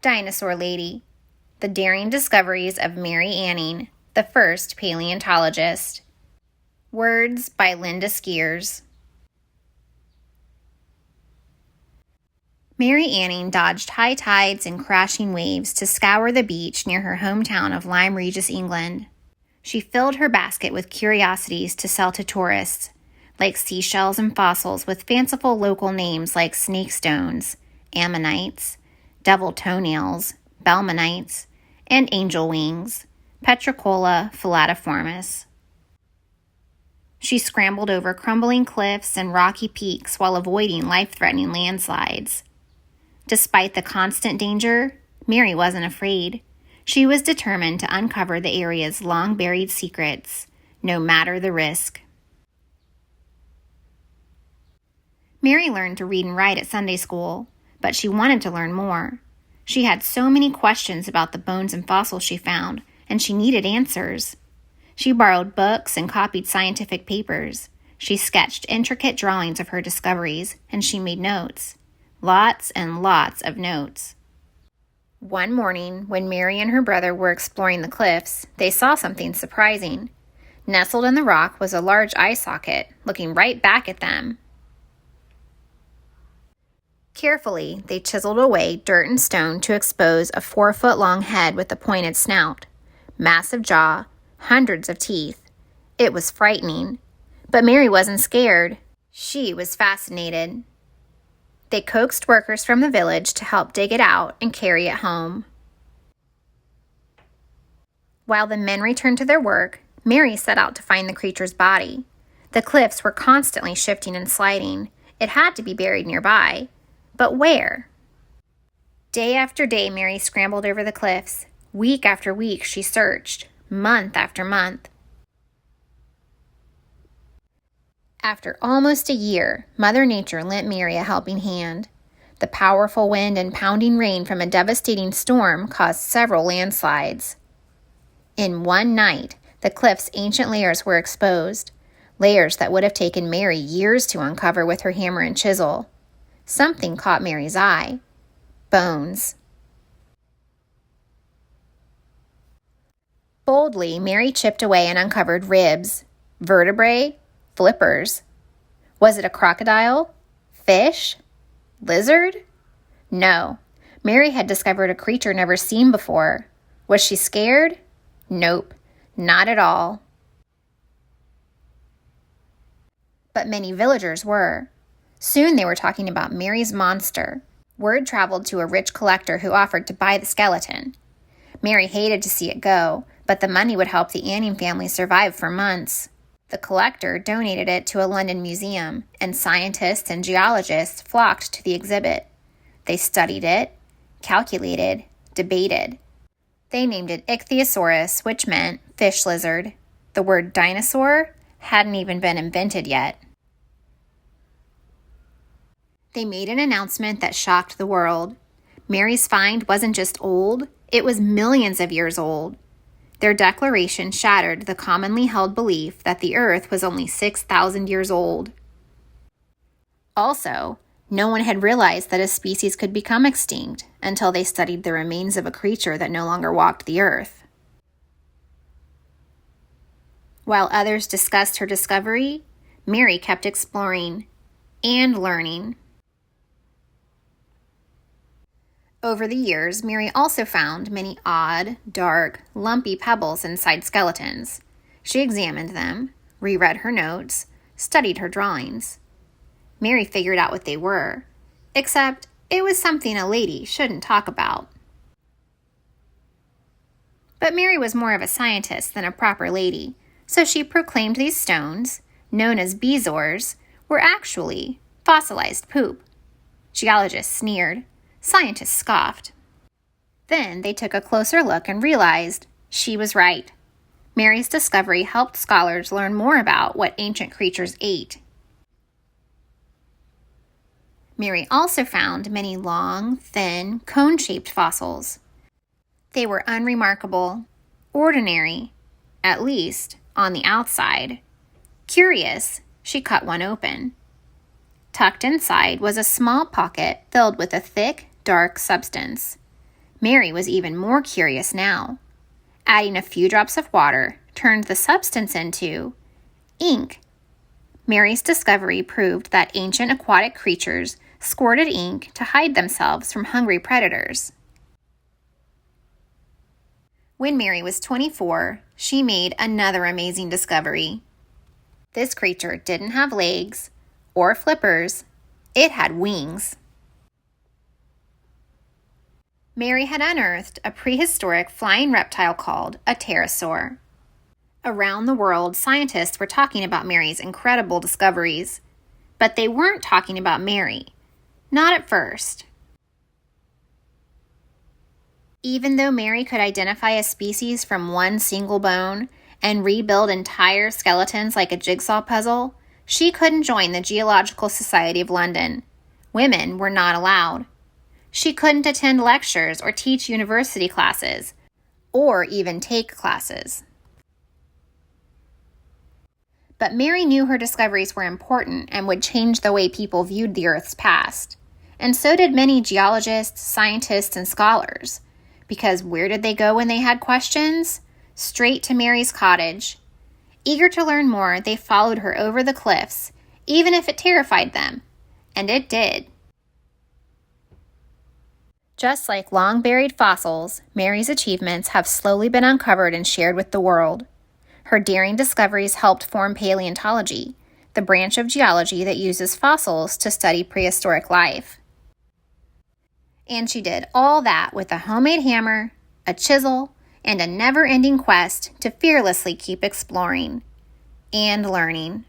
Dinosaur Lady: The Daring Discoveries of Mary Anning, the First Paleontologist. Words by Linda Skeers. Mary Anning dodged high tides and crashing waves to scour the beach near her hometown of Lyme Regis, England. She filled her basket with curiosities to sell to tourists, like seashells and fossils with fanciful local names like snake stones, ammonites, devil toenails, belmanites, and angel wings, Petricola filatiformis. She scrambled over crumbling cliffs and rocky peaks while avoiding life-threatening landslides. Despite the constant danger, Mary wasn't afraid. She was determined to uncover the area's long-buried secrets, no matter the risk. Mary learned to read and write at Sunday school, but she wanted to learn more. She had so many questions about the bones and fossils she found, and she needed answers. She borrowed books and copied scientific papers. She sketched intricate drawings of her discoveries, and she made notes. Lots and lots of notes. One morning, when Mary and her brother were exploring the cliffs, they saw something surprising. Nestled in the rock was a large eye socket, looking right back at them. Carefully, they chiseled away dirt and stone to expose a 4-foot-long head with a pointed snout, massive jaw, hundreds of teeth. It was frightening, but Mary wasn't scared. She was fascinated. They coaxed workers from the village to help dig it out and carry it home. While the men returned to their work, Mary set out to find the creature's body. The cliffs were constantly shifting and sliding. It had to be buried nearby. But where? Day after day, Mary scrambled over the cliffs. Week after week, she searched. Month after month. After almost a year, Mother Nature lent Mary a helping hand. The powerful wind and pounding rain from a devastating storm caused several landslides. In one night, the cliff's ancient layers were exposed, layers that would have taken Mary years to uncover with her hammer and chisel. Something caught Mary's eye. Bones. Boldly, Mary chipped away and uncovered ribs, vertebrae, flippers. Was it a crocodile? Fish? Lizard? No. Mary had discovered a creature never seen before. Was she scared? Nope, not at all. But many villagers were. Soon they were talking about Mary's monster. Word traveled to a rich collector who offered to buy the skeleton. Mary hated to see it go, but the money would help the Anning family survive for months. The collector donated it to a London museum, and scientists and geologists flocked to the exhibit. They studied it, calculated, debated. They named it Ichthyosaurus, which meant fish lizard. The word dinosaur hadn't even been invented yet. They made an announcement that shocked the world. Mary's find wasn't just old, it was millions of years old. Their declaration shattered the commonly held belief that the Earth was only 6,000 years old. Also, no one had realized that a species could become extinct until they studied the remains of a creature that no longer walked the Earth. While others discussed her discovery, Mary kept exploring and learning. Over the years, Mary also found many odd, dark, lumpy pebbles inside skeletons. She examined them, reread her notes, studied her drawings. Mary figured out what they were, except it was something a lady shouldn't talk about. But Mary was more of a scientist than a proper lady, so she proclaimed these stones, known as bezoars, were actually fossilized poop. Geologists sneered. Scientists scoffed. Then they took a closer look and realized she was right. Mary's discovery helped scholars learn more about what ancient creatures ate. Mary also found many long, thin, cone-shaped fossils. They were unremarkable, ordinary, at least on the outside. Curious, she cut one open. Tucked inside was a small pocket filled with a thick, dark substance. Mary was even more curious now. Adding a few drops of water turned the substance into ink. Mary's discovery proved that ancient aquatic creatures squirted ink to hide themselves from hungry predators. When Mary was 24, she made another amazing discovery. This creature didn't have legs or flippers. It had wings. Mary had unearthed a prehistoric flying reptile called a pterosaur. Around the world, scientists were talking about Mary's incredible discoveries, but they weren't talking about Mary. Not at first. Even though Mary could identify a species from one single bone and rebuild entire skeletons like a jigsaw puzzle, she couldn't join the Geological Society of London. Women were not allowed. She couldn't attend lectures or teach university classes, or even take classes. But Mary knew her discoveries were important and would change the way people viewed the Earth's past. And so did many geologists, scientists, and scholars. Because where did they go when they had questions? Straight to Mary's cottage. Eager to learn more, they followed her over the cliffs, even if it terrified them. And it did. Just like long-buried fossils, Mary's achievements have slowly been uncovered and shared with the world. Her daring discoveries helped form paleontology, the branch of geology that uses fossils to study prehistoric life. And she did all that with a homemade hammer, a chisel, and a never-ending quest to fearlessly keep exploring and learning.